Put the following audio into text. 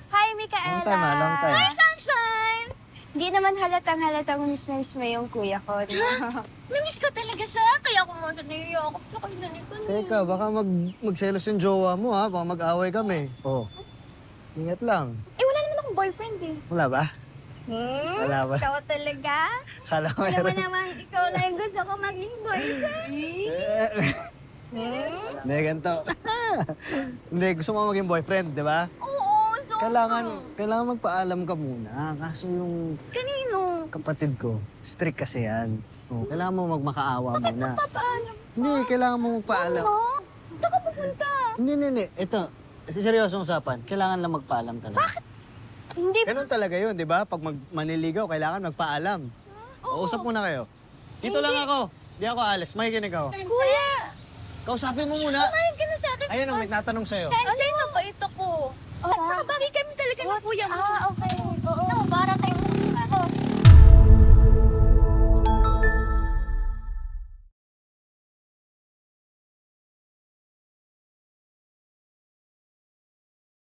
Hi, Micaela! Long time. Hi, Sunshine! Hindi naman halatang miss na miss mo yung kuya ko, di ba? Namiss ko talaga siya, kaya ako mo siya niyayakap siya kayo na nito. Teka, baka magselos yung jowa mo ha, baka mag-away kami. Oh, ingat lang. Eh, wala naman akong boyfriend eh. Wala ba? Wala ba? Ikaw talaga? Kala ko Alam mo meron. naman, ikaw na yung gusto ko maging boyfriend. Hindi, ganito. Hindi, gusto mo maging boyfriend, di ba? Oo, so... Kailangan magpaalam ka muna. Kaso yung Kanino? kapatid ko, strict kasi yan. Oh, kailangan mo magmakaawa muna. Papaalam Hindi, kailangan mo magpaalam. mo? Saan ka pupunta? Hindi. Ito, seryosong usapan. Kailangan lang magpaalam talaga. Bakit? Hindi Ganun talaga yun, di ba? Pag maniligaw, kailangan magpaalam. O, usap muna kayo. Dito lang ako. Di ako alis. Makikinig ako. Kuya! Kausapin mo muna. Kumain ka na sa akin. Ayun ang may tatanong sa'yo. Sunshine, mabait ako. At saka bagay kami talaga ng kuya mo. okay. Ito, para tayo